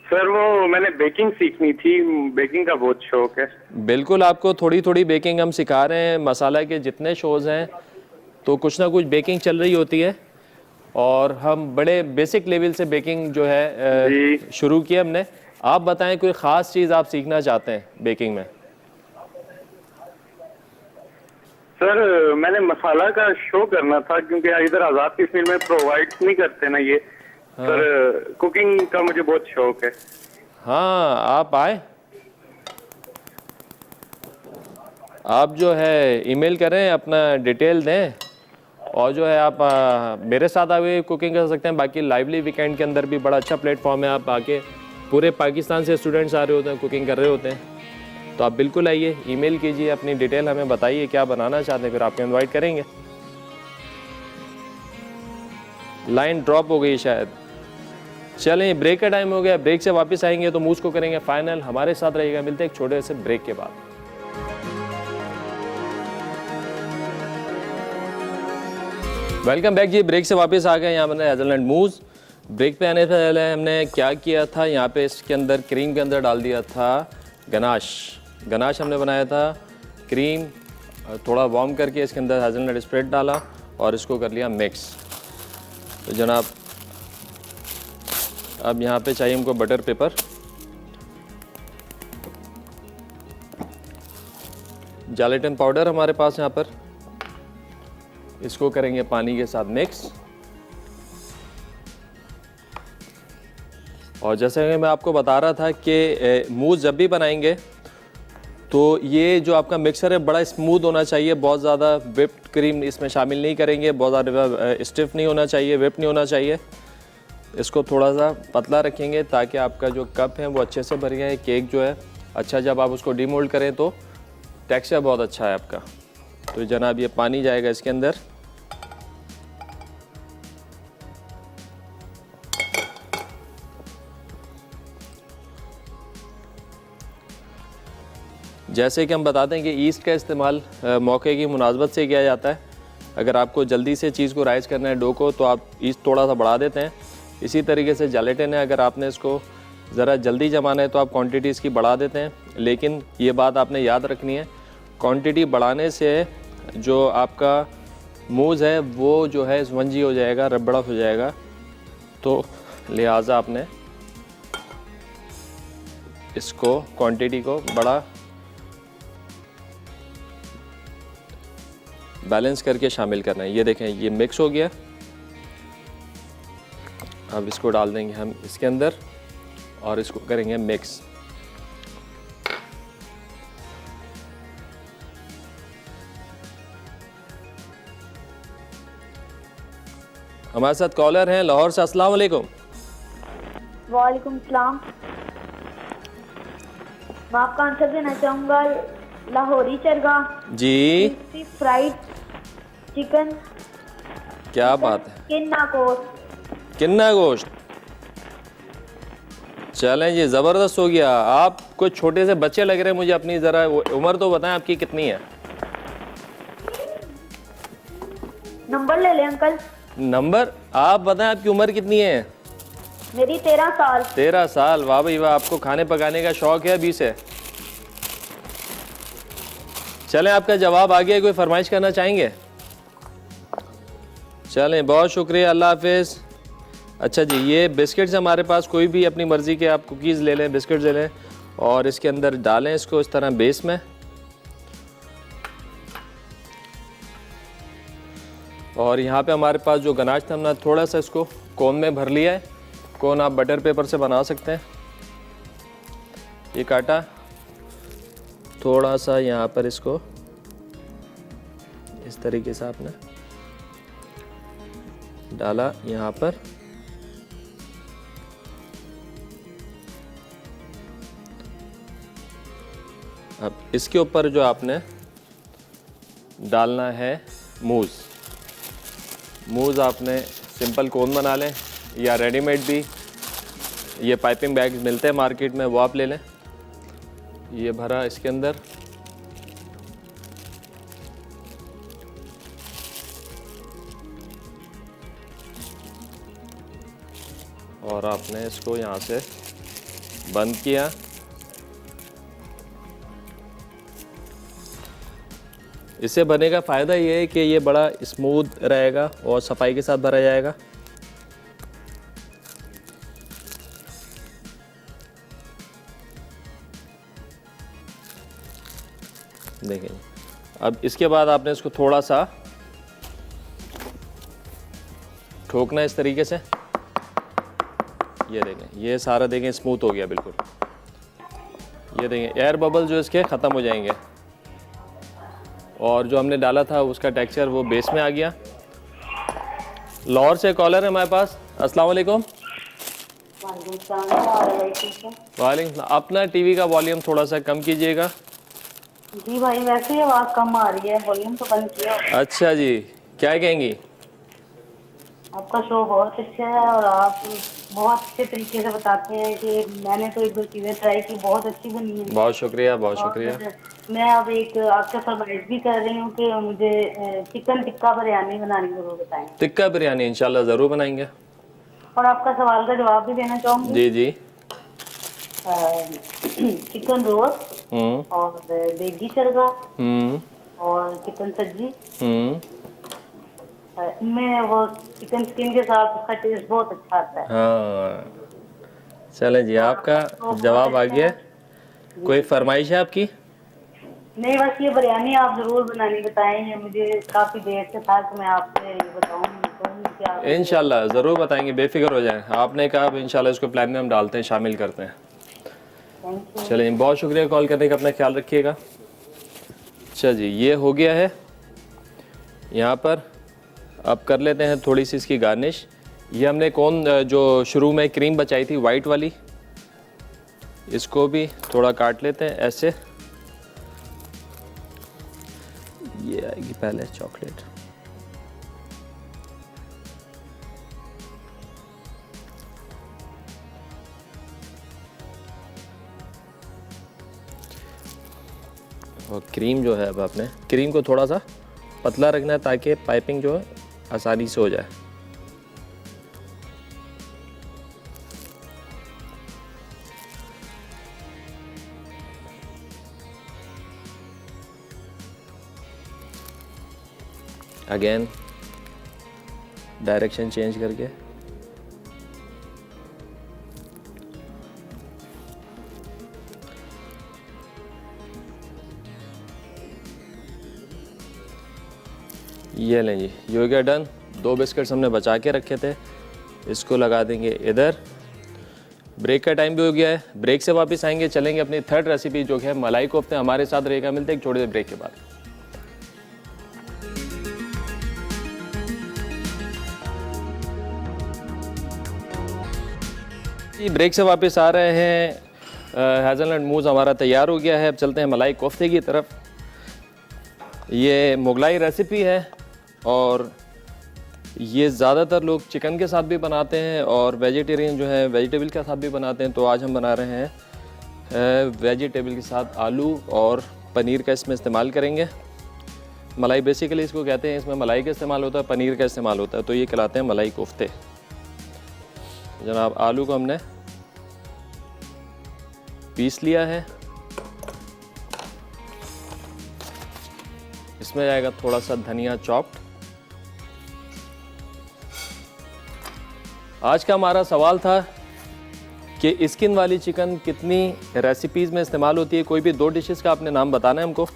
सर वो मैंने बेकिंग सीखनी थी, बेकिंग का बहुत शौक है। बिल्कुल, आपको थोड़ी थोड़ी बेकिंग हम सिखा रहे हैं। मसाला के जितने शोज़ हैं तो कुछ ना कुछ बेकिंग चल रही होती है, और हम बड़े बेसिक लेवल से बेकिंग जो है शुरू की हमने। आप बताएं कोई ख़ास चीज़ आप सीखना चाहते हैं बेकिंग में? सर मैंने मसाला का शो करना था, क्योंकि इधर आज़ाद कश्मीर में प्रोवाइड नहीं करते ना ये। हाँ। सर कुकिंग का मुझे बहुत शौक है। हाँ, आप आए, आप जो है ईमेल करें, अपना डिटेल दें, और जो है आप मेरे साथ आके कुकिंग कर सकते हैं। बाकी लाइवली वीकेंड के अंदर भी बड़ा अच्छा प्लेटफॉर्म है, आप आके, पूरे पाकिस्तान से स्टूडेंट्स आ रहे होते हैं, कुकिंग कर रहे होते हैं। तो आप बिल्कुल आइए, ईमेल कीजिए, अपनी डिटेल हमें बताइए क्या बनाना चाहते हैं, फिर आपको इनवाइट करेंगे। लाइन ड्रॉप हो गई शायद। चलें, ब्रेक का टाइम हो गया, ब्रेक से वापस आएंगे तो मूज़ को करेंगे फाइनल। हमारे साथ रहिएगा, मिलते हैं एक छोटे से ब्रेक के बाद। वेलकम बैक जी, ब्रेक से वापस आ गए। यहाँ मैंने हेज़लनट मूज़। ब्रेक पे आने से पहले हमने क्या किया था, यहाँ पे इसके अंदर क्रीम के अंदर डाल दिया था गनाश। गनाश हमने बनाया था, क्रीम थोड़ा वार्म करके इसके अंदर हेज़लनट स्प्रेड डाला, और इसको कर लिया मिक्स। तो जनाब अब यहाँ पे चाहिए हमको बटर पेपर। जेलेटिन पाउडर हमारे पास यहाँ पर, इसको करेंगे पानी के साथ मिक्स। और जैसे कि मैं आपको बता रहा था कि मूस जब भी बनाएंगे तो ये जो आपका मिक्सर है बड़ा स्मूथ होना चाहिए, बहुत ज़्यादा व्हिप्ड क्रीम इसमें शामिल नहीं करेंगे, बहुत ज़्यादा स्टिफ नहीं होना चाहिए, व्हिप नहीं होना चाहिए। इसको थोड़ा सा पतला रखेंगे ताकि आपका जो कप है वो अच्छे से भर गया। केक जो है अच्छा, जब आप उसको डीमोल्ड करें तो टेक्सचर बहुत अच्छा है आपका। तो जनाब ये पानी जाएगा इसके अंदर। जैसे कि हम बताते हैं कि ईस्ट का इस्तेमाल मौके की मुनासबत से किया जाता है। अगर आपको जल्दी से चीज़ को राइज करना है डो को, तो आप ईस्ट थोड़ा सा बढ़ा देते हैं। इसी तरीके से जेलेटिन है, अगर आपने इसको ज़रा जल्दी जमाना है तो आप क्वांटिटी इसकी बढ़ा देते हैं। लेकिन ये बात आपने याद रखनी है, क्वांटिटी बढ़ाने से जो आपका मूज़ है वो जो है स्पंजी हो जाएगा, रबड़ा हो जाएगा। तो लिहाजा आपने इसको क्वांटिटी को बड़ा बैलेंस करके शामिल करना है। ये देखें ये मिक्स हो गया। अब इसको डाल देंगे हम इसके अंदर और इसको करेंगे मिक्स। हमारे साथ कॉलर हैं लाहौर से। अस्सलाम वालेकुम। वालेकुम सलाम। मैं आपका आंसर देना चाहूँगा लाहौरी चरगा जी, फ्राइड चिकन। क्या बात है, किन्ना कोस। किन्ना गोश्त। चलें जी, ज़बरदस्त हो गया। आप कुछ छोटे से बच्चे लग रहे हैं मुझे। अपनी ज़रा उम्र तो बताएं आपकी कितनी है? नंबर ले लें अंकल। नंबर आप बताएं, आपकी उम्र कितनी है? मेरी 13 साल। 13 साल। वाह भाई वाह, आपको खाने पकाने का शौक है अभी से। चलें, आपका जवाब आ गया। कोई फरमाइश करना चाहेंगे? चलें, बहुत शुक्रिया, अल्लाह हाफिज़। अच्छा जी, ये बिस्किट्स हमारे पास, कोई भी अपनी मर्ज़ी के आप कुकीज़ ले लें, बिस्किट्स ले लें और इसके अंदर डालें इसको इस तरह बेस में। और यहाँ पे हमारे पास जो गनाश था, हमने थोड़ा सा इसको कोन में भर लिया है। कोन आप बटर पेपर से बना सकते हैं। ये काटा, थोड़ा सा यहाँ पर इसको इस तरीके से आपने डाला यहाँ पर। अब इसके ऊपर जो आपने डालना है मूज़ आपने सिंपल कोन बना लें या रेडीमेड भी ये पाइपिंग बैग्स मिलते हैं मार्केट में, वो आप ले लें। ये भरा इसके अंदर। और आपने इसको यहाँ से बंद किया। इससे बने का फ़ायदा ये है कि ये बड़ा स्मूथ रहेगा और सफाई के साथ भरा जाएगा। देखें, अब इसके बाद आपने इसको थोड़ा सा ठोकना इस तरीके से। ये देखें, ये सारा देखें स्मूथ हो गया बिल्कुल। ये देखें एयर बबल जो इसके ख़त्म हो जाएंगे और जो हमने डाला था उसका टेक्सचर वो बेस में आ गया। लाहौर से कॉलर है हमारे पास। अस्सलाम वालेकुम। वालेकुम। अपना टीवी का वॉल्यूम थोड़ा सा कम कीजिएगा। जी भाई, वैसे ही आवाज़ कम आ रही है, वॉल्यूम तो बंद किया। अच्छा जी, क्या कहेंगी? आपका शो बहुत अच्छा है और आप बहुत अच्छे तरीके से बताते हैं कि मैंने तो एक दो चीज़ें ट्राई की, बहुत अच्छी बनी है। बहुत शुक्रिया, बहुत शुक्रिया। मैं अब एक आपसे फरमाइश भी कर रही हूँ कि मुझे चिकन टिक्का बिरयानी बनानी जरूर बताएं। टिक्का बिरयानी इंशाल्लाह ज़रूर बनाएंगे। और आपका सवाल का जवाब भी देना चाहूँगी। जी जी। चिकन रोस्ट और देगी चरगा और चिकन सब्जी इनमें वो चिकन स्किन के साथ उसका टेस्ट बहुत अच्छा आता है। हाँ चलें जी, आपका जवाब आ गया। कोई फरमाइश है आपकी? नहीं, बस ये बिरयानी आप जरूर बनानी बताएं, ये मुझे काफी देर से था कि मैं आपसे ये बताऊंगी कि आप इंशाल्लाह ज़रूर बताएंगे, बेफिक्र हो जाएं। आपने कहा, अब इंशाल्लाह इसको प्लान में हम डालते हैं, शामिल करते हैं। Thank you. चलिए, बहुत शुक्रिया कॉल करने का, अपना ख्याल रखिएगा। अच्छा जी, ये हो गया है यहाँ पर। अब कर लेते हैं थोड़ी सी इसकी गार्निश। ये हमने जो शुरू में क्रीम बचाई थी वाइट वाली, इसको भी थोड़ा काट लेते हैं ऐसे। ये आएगी पहले चॉकलेट। और क्रीम जो है, अब आपने क्रीम को थोड़ा सा पतला रखना है ताकि पाइपिंग जो है आसानी से हो जाए। अगेन डायरेक्शन चेंज करके ये लें जी, ये हो गया डन। 2 बिस्किट्स हमने बचा के रखे थे, इसको लगा देंगे इधर। ब्रेक का टाइम भी हो गया है, ब्रेक से वापस आएंगे, चलेंगे अपनी थर्ड रेसिपी जो है मलाई कोफ्ते। हमारे साथ रहेगा, मिलते हैं एक छोटे से ब्रेक के बाद। जी ब्रेक से वापस आ रहे हैं। हेज़लनट मूज़ हमारा तैयार हो गया है। अब चलते हैं मलाई कोफ्ते की तरफ। ये मुगलाई रेसिपी है और ये ज़्यादातर लोग चिकन के साथ भी बनाते हैं और वेजिटेरियन जो है वेजिटेबल के साथ भी बनाते हैं। तो आज हम बना रहे हैं वेजिटेबल के साथ आलू और पनीर का इसमें इस्तेमाल करेंगे। मलाई बेसिकली इसको कहते हैं, इसमें मलाई का इस्तेमाल होता है, पनीर का इस्तेमाल होता है, तो ये कहलाते हैं मलाई कोफ्ते। जनाब आलू को हमने पीस लिया है, इसमें जाएगा थोड़ा सा धनिया चॉप्ड। आज का हमारा सवाल था कि स्किन वाली चिकन कितनी रेसिपीज़ में इस्तेमाल होती है। कोई भी 2 डिशेस का आपने नाम बताना है हमको।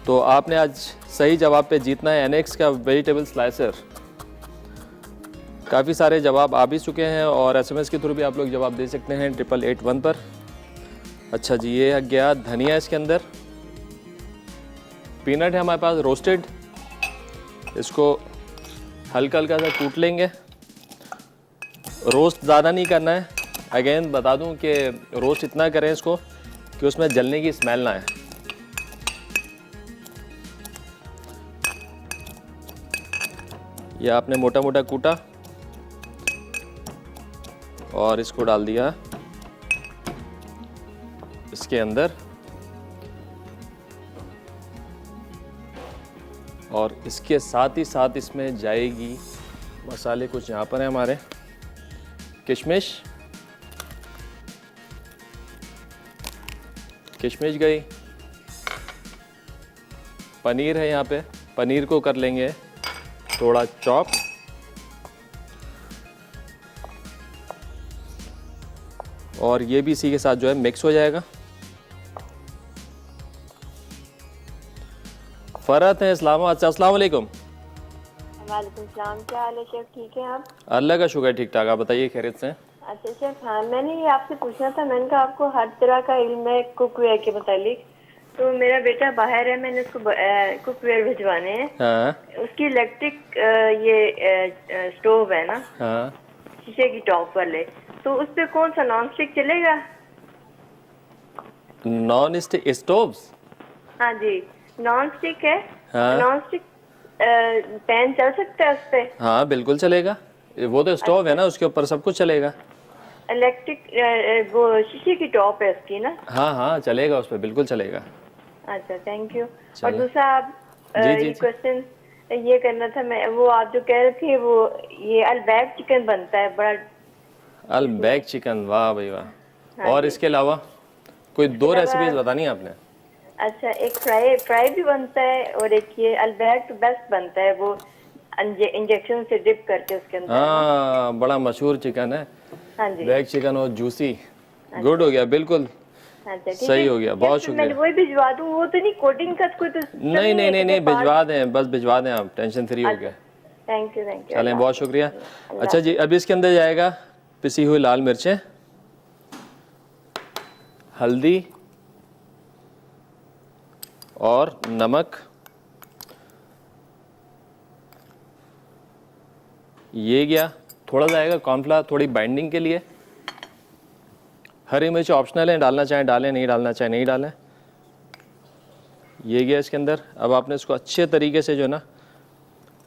तो आपने आज सही जवाब पे जीतना है एनेक्स का वेजिटेबल स्लाइसर। काफ़ी सारे जवाब आ भी चुके हैं और SMS के थ्रू भी आप लोग जवाब दे सकते हैं 8881 पर। अच्छा जी, ये गया धनिया इसके अंदर। पीनट है हमारे पास रोस्टेड, इसको हल्का हल्का सा कूट लेंगे। रोस्ट ज़्यादा नहीं करना है। अगेन बता दूं कि रोस्ट इतना करें इसको कि उसमें जलने की स्मेल ना आए। यह आपने मोटा मोटा कूटा और इसको डाल दिया इसके अंदर और इसके साथ ही साथ इसमें जाएगी मसाले। कुछ यहाँ पर है हमारे किशमिश गई, पनीर है यहाँ पे, पनीर को कर लेंगे थोड़ा चॉप, और ये भी इसी के साथ जो है मिक्स हो जाएगा। फरहत है इस्लामाबाद से। अस्सलाम वालेकुम। वालेकुम सलाम, क्या हाल है शेफ? ठीक है आप? अल्लाह का शुक्र, ठीक ठाक। आप बताइए खैरियत से? अच्छा शेफ, हाँ मैंने ये आपसे पूछना था। मैंने कहा आपको हर तरह का इल्म है कुकवेयर के मुतालिक। तो मेरा बेटा बाहर है, मैंने उसको कुकवेयर भिजवाने हैं। हाँ उसकी इलेक्ट्रिक ये स्टोव है ना, हाँ। शीशे की टॉप वाले, तो उस पे कौन सा नॉन स्टिक चलेगा? Non stick stoves? हाँ जी, नॉन स्टिक है। हाँ। नॉन स्टिक पैन चल सकता है उस पे? हाँ बिल्कुल चलेगा, वो तो स्टोव है ना, उसके ऊपर सब कुछ चलेगा। इलेक्ट्रिक वो शीशे की टॉप है उसकी ना? हाँ हाँ चलेगा, उस पर बिल्कुल चलेगा। अच्छा थैंक यू। और चलो। दूसरा आप जी। क्वेश्चन ये करना था मैं, वो आप जो कह रहे थे वो ये अलबैक चिकन बनता है बड़ा। अलबैक चिकन, वाह भाई वाह। और इसके अलावा कोई 2 रेसिपीज बतानी है आपने? अच्छा, एक फ्राई भी बनता है और एक ये अल्बैक बेस्ट बनता है, वो इंजेक्शन से डिप करके उसके अंदर। हाँ, बड़ा मशहूर चिकन है, हाँ जी। बैग चिकन और जूसी। गुड हो गया, बिल्कुल अच्छा, ठीक सही है। हो गया, या बहुत फिर मैं शुक्रिया। वही भिजवा दूँ, वो तो नहीं कोटिंग का कोई तो system नहीं नहीं है नहीं कि नहीं, मैं पास- भिजवा दें, बस भिजवा दें, आप टेंशन फ्री हो गए। थैंक यू चलें, बहुत शुक्रिया। अच्छा जी, अब इसके अंदर जाएगा पिसी हुई लाल मिर्चें, हल्दी और नमक। ये गया। थोड़ा जाएगा कॉर्नफ्लावर, थोड़ी बाइंडिंग के लिए। हरी मिर्च ऑप्शनल है, डालना चाहें डालें, नहीं डालना चाहें नहीं डालें। ये गया इसके अंदर। अब आपने इसको अच्छे तरीके से जो है ना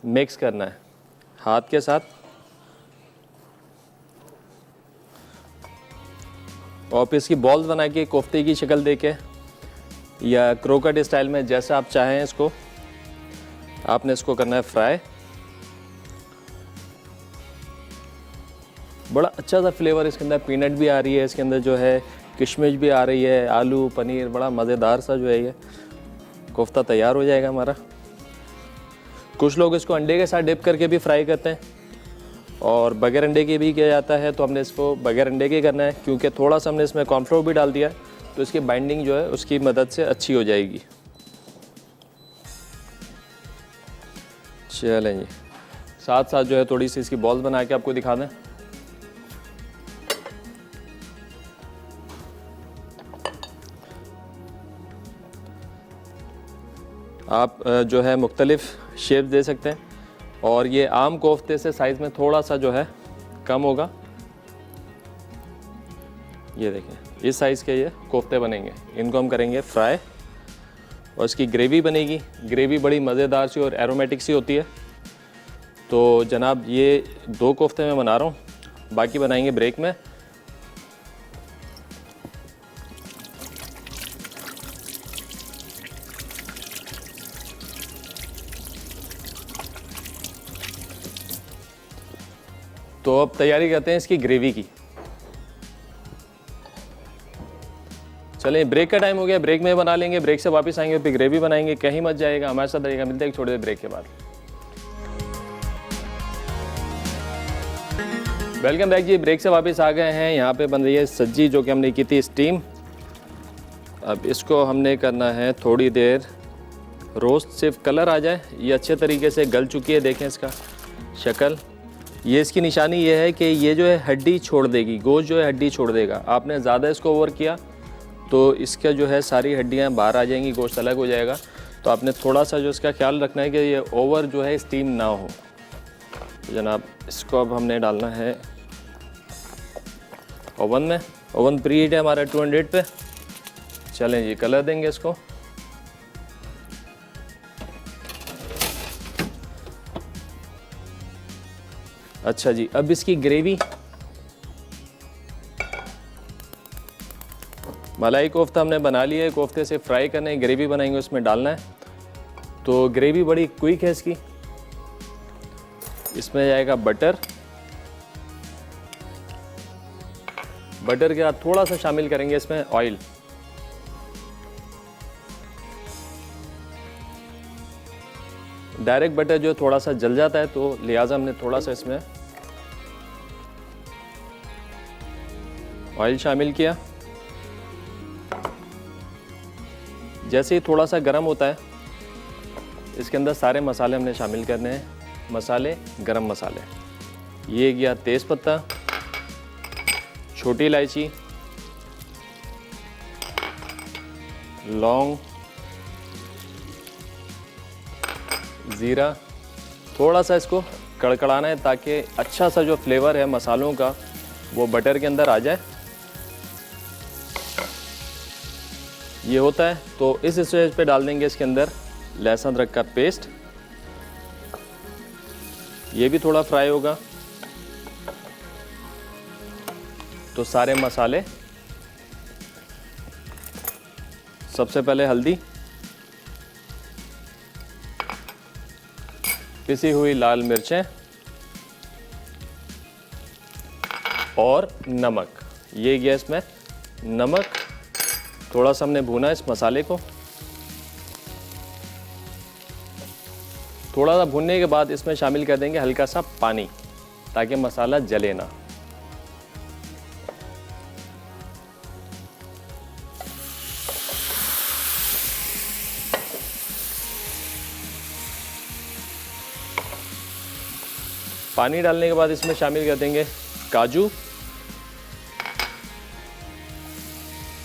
मिक्स करना है हाथ के साथ, और फिर इसकी बॉल्स बना के कोफ्ते की शक्ल देके या क्रोकेट स्टाइल में, जैसा आप चाहें इसको, आपने इसको करना है फ्राई। बड़ा अच्छा सा फ्लेवर इसके अंदर, पीनट भी आ रही है इसके अंदर, जो है किशमिश भी आ रही है, आलू पनीर, बड़ा मज़ेदार सा जो है ये कोफ्ता तैयार हो जाएगा हमारा। कुछ लोग इसको अंडे के साथ डिप करके भी फ्राई करते हैं, और बगैर अंडे के भी किया जाता है। तो हमने इसको बगैर अंडे के करना है, क्योंकि थोड़ा सा हमने इसमें कॉर्नफ्लोर भी डाल दिया है, तो इसकी बाइंडिंग जो है उसकी मदद से अच्छी हो जाएगी। चलें जी, साथ साथ जो है थोड़ी सी इसकी बॉल्स बना के आपको दिखा दें। आप जो है मुख्तलिफ शेप दे सकते हैं, और ये आम कोफ्ते से साइज़ में थोड़ा सा जो है कम होगा। ये देखें, इस साइज़ के ये कोफ्ते बनेंगे। इनको हम करेंगे फ्राई, और इसकी ग्रेवी बनेगी। ग्रेवी बड़ी मज़ेदार सी और एरोमेटिक सी होती है। तो जनाब, ये 2 कोफ्ते मैं बना रहा हूँ, बाकी बनाएंगे ब्रेक में। तो अब तैयारी करते हैं इसकी ग्रेवी की। चलें, ब्रेक का टाइम हो गया, ब्रेक में बना लेंगे, ब्रेक से वापस आएंगे फिर ग्रेवी बनाएंगे। कहीं मत जाएगा, हमारे साथ रहेगा। मिलते हैं थोड़ी देर ब्रेक के बाद। वेलकम बैक जी, ब्रेक से वापस आ गए हैं। यहाँ पे बन रही है सब्जी जो कि हमने की थी स्टीम। अब इसको हमने करना है थोड़ी देर रोस्ट, सिर्फ कलर आ जाए। ये अच्छे तरीके से गल चुकी है, देखें इसका शक्ल। ये इसकी निशानी ये है कि ये जो है हड्डी छोड़ देगी, गोश्त जो है हड्डी छोड़ देगा। आपने ज़्यादा इसको ओवर किया तो इसका जो है सारी हड्डियाँ बाहर आ जाएंगी, गोश्त अलग हो जाएगा। तो आपने थोड़ा सा जो इसका ख्याल रखना है कि ये ओवर जो है स्टीम ना हो। तो जनाब, इसको अब हमने डालना है ओवन में। ओवन प्री हीट है हमारा 200 पे। चलें जी, कलर देंगे इसको। अच्छा जी, अब इसकी ग्रेवी, मलाई कोफ्ता हमने बना लिया है, कोफ्ते से फ्राई करना है, ग्रेवी बनाएंगे, उसमें डालना है। तो ग्रेवी बड़ी क्विक है इसकी। इसमें जाएगा बटर। बटर के साथ थोड़ा सा शामिल करेंगे इसमें ऑयल। डायरेक्ट बटर जो थोड़ा सा जल जाता है, तो लिहाजा हमने थोड़ा सा इसमें ऑयल शामिल किया। जैसे ही थोड़ा सा गर्म होता है, इसके अंदर सारे मसाले हमने शामिल करने हैं। मसाले, गरम मसाले। ये गया तेज़ पत्ता, छोटी इलायची, लौंग, ज़ीरा। थोड़ा सा इसको कड़कड़ाना है ताकि अच्छा सा जो फ्लेवर है मसालों का वो बटर के अंदर आ जाए। ये होता है तो इस स्टेज पे डाल देंगे इसके अंदर लहसुन अदरक का पेस्ट। ये भी थोड़ा फ्राई होगा। तो सारे मसाले, सबसे पहले हल्दी, पिसी हुई लाल मिर्चें और नमक। ये गया इसमें नमक। थोड़ा सा हमने भूना इस मसाले को। थोड़ा सा भुनने के बाद इसमें शामिल कर देंगे हल्का सा पानी ताकि मसाला जले ना। पानी डालने के बाद इसमें शामिल कर देंगे काजू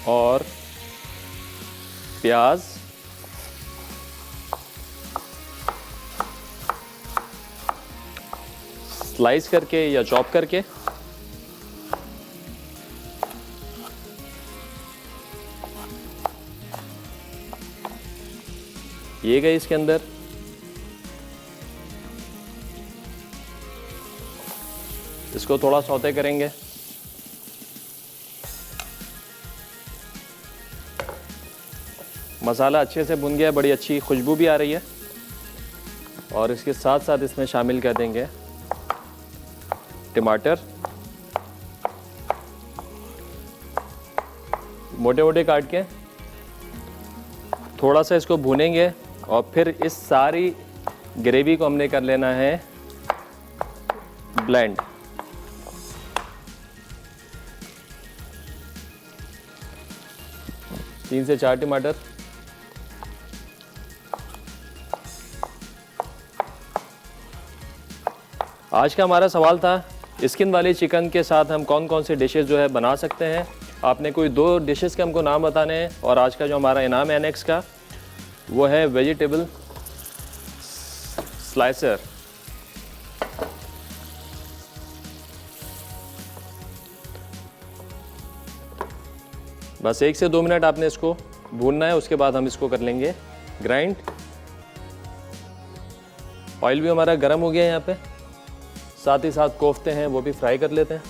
और प्याज, स्लाइस करके या चॉप करके। ये गई इसके अंदर। इसको थोड़ा सौते करेंगे। मसाला अच्छे से भुन गया, बड़ी अच्छी खुशबू भी आ रही है। और इसके साथ साथ इसमें शामिल कर देंगे टमाटर, मोटे मोटे काट के। थोड़ा सा इसको भूनेंगे और फिर इस सारी ग्रेवी को हमने कर लेना है ब्लेंड। तीन से चार टमाटर, आज का हमारा सवाल था स्किन वाले चिकन के साथ हम कौन कौन से डिशेस जो है बना सकते हैं। आपने कोई 2 डिशेस के हमको नाम बताने हैं। और आज का जो हमारा इनाम है नेक्स्ट का वो है वेजिटेबल स्लाइसर। बस 1 से 2 मिनट आपने इसको भूनना है, उसके बाद हम इसको कर लेंगे ग्राइंड। ऑयल भी हमारा गर्म हो गया है यहाँ पे। साथ ही साथ कोफ्ते हैं वो भी फ्राई कर लेते हैं।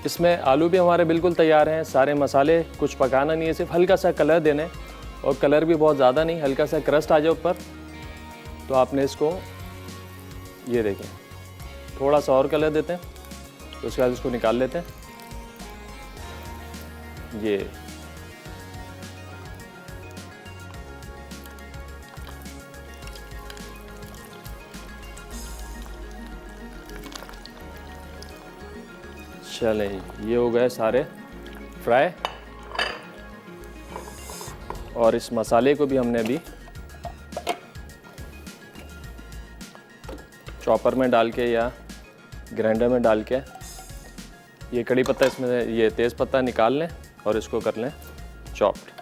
इसमें आलू भी हमारे बिल्कुल तैयार हैं। सारे मसाले कुछ पकाना नहीं है, सिर्फ हल्का सा कलर देना है। और कलर भी बहुत ज़्यादा नहीं, हल्का सा क्रस्ट आ जाए ऊपर। तो आपने इसको ये देखें थोड़ा सा और कलर देते हैं, तो उसके बाद इसको निकाल लेते हैं। ये चलें, ये हो गए सारे फ्राई। और इस मसाले को भी हमने अभी चॉपर में डाल के या ग्राइंडर में डाल के, ये कड़ी पत्ता इसमें ये तेज़ पत्ता निकाल लें और इसको कर लें चॉप्ड।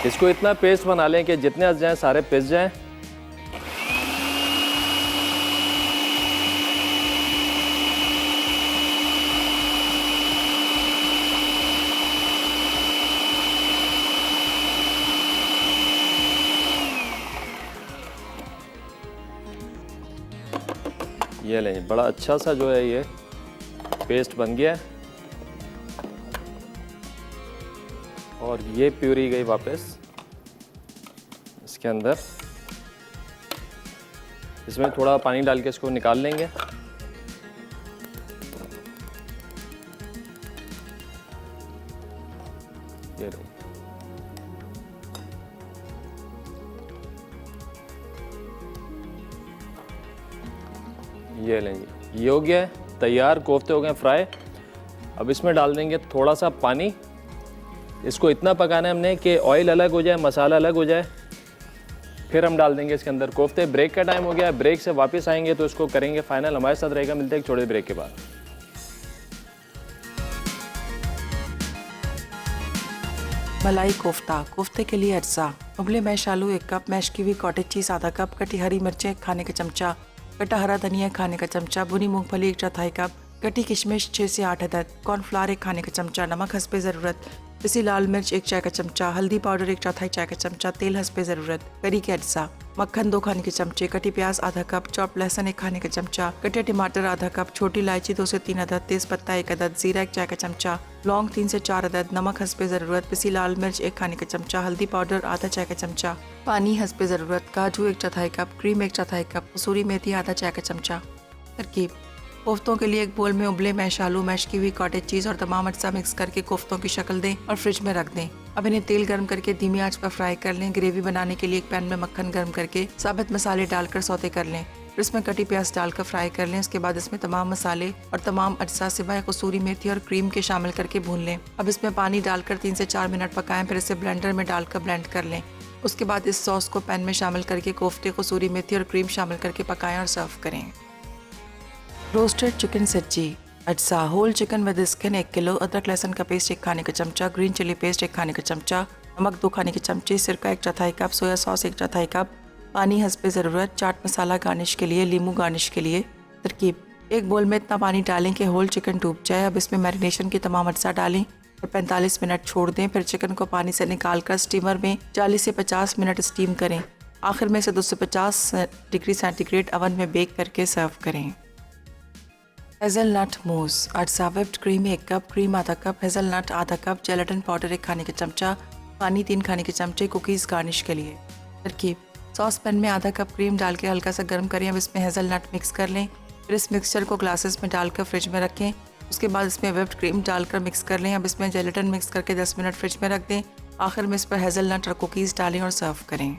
इसको इतना पेस्ट बना लें कि जितने आ जाएं सारे पिस जाएं। ये लें, बड़ा अच्छा सा जो है ये पेस्ट बन गया है। और ये प्यूरी गई वापस इसके अंदर। इसमें थोड़ा पानी डाल के इसको निकाल लेंगे। ये रही। ये लेंगे, ये हो गया है तैयार। कोफ्ते हो गए फ्राई। अब इसमें डाल देंगे थोड़ा सा पानी। इसको इतना पकाना है हमने कि ऑयल अलग हो जाए, मसाला अलग हो जाए। फिर हम डाल देंगे इसके अंदर कोफ्ते। ब्रेक का टाइम हो गया है, ब्रेक से वापस आएंगे तो इसको करेंगे फाइनल। हमारे साथ रहेगा, मिलते हैं एक छोटे ब्रेक के बाद। मलाई कोफ्ता। कोफ्ते के लिए अज्जा: उबले मैश आलू 1 कप, मैश की हुई कॉटेज चीज़ आधा कप, कटी हरी मिर्चें 1 खाने का चमचा, कटा हरा धनिया 1 खाने का चमचा, भुनी मूंगफली 1/4 कप, कटी किशमिश 6 से 8 अदद, कॉर्नफ्लावर 1 खाने का चमचा, नमक हस्बे ज़रूरत, पिसी लाल मिर्च 1 चाय का चमचा, हल्दी पाउडर 1/4 चाय का चमचा, तेल हस्बे ज़रूरत, करी के अज्जा, मक्खन 2 खाने के चमचे, कटी प्याज आधा कप, चॉप लहसुन 1 खाने का चमचा, कटे टमाटर आधा कप, छोटी इलायची 2 से 3 अदद, तेज पत्ता 1 अदद, जीरा 1 चाय का चमचा, लौंग 3 से 4 अदद, नमक हस्बे ज़रूरत, पिसी लाल मिर्च 1 खाने का चमचा, हल्दी पाउडर आधा चाय का चमचा, पानी हस्बे ज़रूरत, काजू 1/4 कप, क्रीम 1/4 कप, कसूरी मेथी आधा चाय का चमचा। तरकीब: कोफ्तों के लिए एक बोल में उबले मैश आलू, मैश की हुई कॉटेज चीज़ और तमाम अज्जा मिक्स करके कोफ्तों की शक्ल दें और फ्रिज में रख दें। अब इन्हें तेल गर्म करके धीमी आंच पर फ्राई कर लें। ग्रेवी बनाने के लिए एक पैन में मक्खन गर्म करके साबित मसाले डालकर सौते कर लें। फिर इसमें कटी प्याज डालकर फ्राई कर लें। उसके बाद इसमें तमाम मसाले और तमाम अज्जा सिवाय कसूरी मेथी और क्रीम के शामिल करके भून लें। अब इसमें पानी डालकर 3 से 4 मिनट पकाएं, फिर इसे ब्लेंडर में डालकर ब्लेंड कर लें। उसके बाद इस सॉस को पैन में शामिल करके कोफ्ते, कसूरी मेथी और क्रीम शामिल करके पकाएं और सर्व करें। Roasted chicken sajji. अज्जा: whole chicken with skin 1 kilo, अदरक लहसुन का पेस्ट 1 खाने का चमचा, ग्रीन चिली पेस्ट 1 खाने का चमचा, नमक 2 खाने के चमचे, सिरका 1/4 कप, सोया सॉस 1/4 कप, पानी हस्बे ज़रूरत, चाट मसाला गार्निश के लिए, लींबू गार्निश के लिए। तरकीब: एक बोल में इतना पानी डालें कि होल चिकन डूब जाए। अब इसमें मैरिनेशन के तमाम अज्जा डालें और 45 मिनट छोड़ दें। फिर चिकन को पानी से निकाल कर स्टीमर में 40 से 50 मिनट स्टीम करें। आखिर में इसे 250 डिग्री सेंटीग्रेड अवन में बेक करके सर्व करें। हेज़लनट मूस। अज्जा: व्हिप्ड क्रीम 1 कप, क्रीम आधा कप, हेज़लनट आधा कप, जेलेटिन पाउडर 1 खाने का चमचा, पानी 3 खाने के चमचे, कुकीज़ गार्निश के लिए। तरकीब: सॉस पैन में आधा कप क्रीम डाल के हल्का सा गर्म करें। अब इसमें हेज़लनट मिक्स कर लें। फिर इस मिक्सचर को ग्लासेस में डालकर फ्रिज में रखें। उसके बाद इसमें व्हिप्ड क्रीम डालकर मिक्स कर लें। अब इसमें जेलेटिन मिक्स करके 10 मिनट फ्रिज में रख दें। आखिर में इस पर हेज़लनट और कुकीज़ डालें और सर्व करें।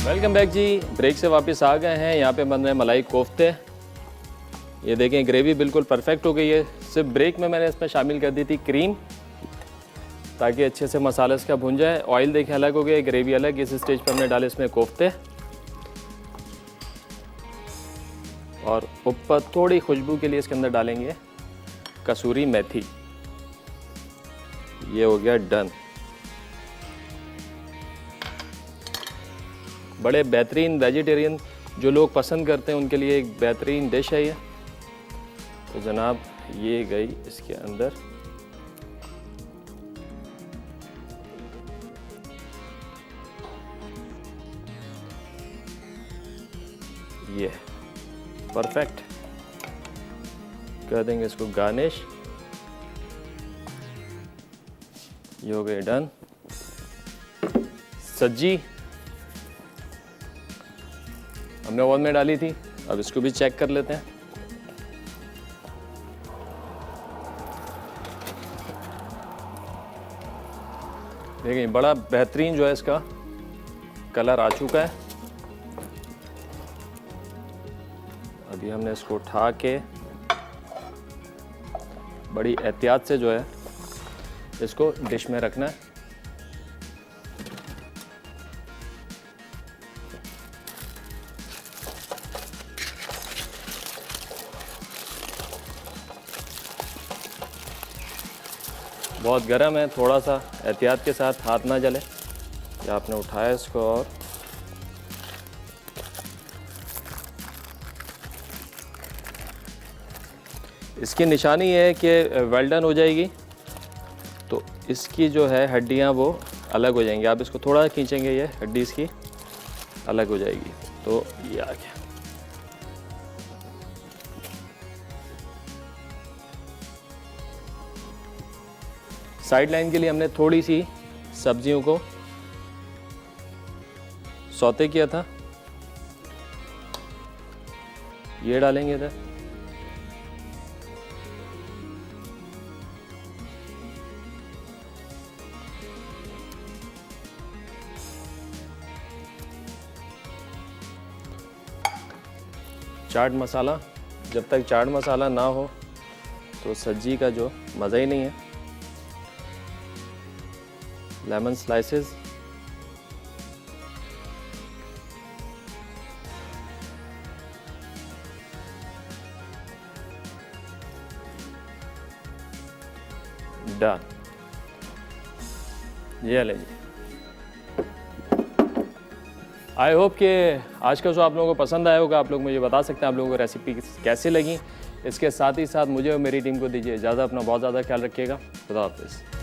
वेलकम बैक जी। ब्रेक से वापस आ गए हैं। यहाँ पे बन रहे हैं मलाई कोफ्ते। ये देखें ग्रेवी बिल्कुल परफेक्ट हो गई है। सिर्फ ब्रेक में मैंने इसमें शामिल कर दी थी क्रीम, ताकि अच्छे से मसाला इसका भुन जाए। ऑयल देखें अलग हो गया, ग्रेवी अलग। इस स्टेज पर हमने डाले इसमें कोफ्ते और ऊपर थोड़ी खुशबू के लिए इसके अंदर डालेंगे कसूरी मेथी। ये हो गया डन। बड़े बेहतरीन वेजिटेरियन जो लोग पसंद करते हैं उनके लिए एक बेहतरीन डिश है ये। तो जनाब ये गई इसके अंदर। ये परफेक्ट। कर देंगे इसको गार्निश। ये हो गए डन। सज्जी हमने ओवन में डाली थी, अब इसको भी चेक कर लेते हैं। देखिए बड़ा बेहतरीन जो है इसका कलर आ चुका है। अभी हमने इसको उठा के बड़ी एहतियात से जो है इसको डिश में रखना है। बहुत गर्म है, थोड़ा सा एहतियात के साथ हाथ ना जले। या आपने उठाया इसको और इसकी निशानी है कि वेल डन हो जाएगी, तो इसकी जो है हड्डियां वो अलग हो जाएंगी। आप इसको थोड़ा खींचेंगे, ये हड्डी इसकी अलग हो जाएगी। तो ये आ गया। साइड लाइन के लिए हमने थोड़ी सी सब्जियों को सौते किया था। ये डालेंगे इधर। चाट मसाला, जब तक चाट मसाला ना हो तो सब्जी का जो मज़ा ही नहीं है। Lemon slices, done. ये ले जी। आई होप कि आज का जो आप लोगों को पसंद आया होगा। आप लोग मुझे बता सकते हैं आप लोगों को रेसिपी कैसे लगी। इसके साथ ही साथ मुझे और मेरी टीम को दीजिए इजाज़त। अपना बहुत ज़्यादा ख्याल रखिएगा। खुदा हाफिज़।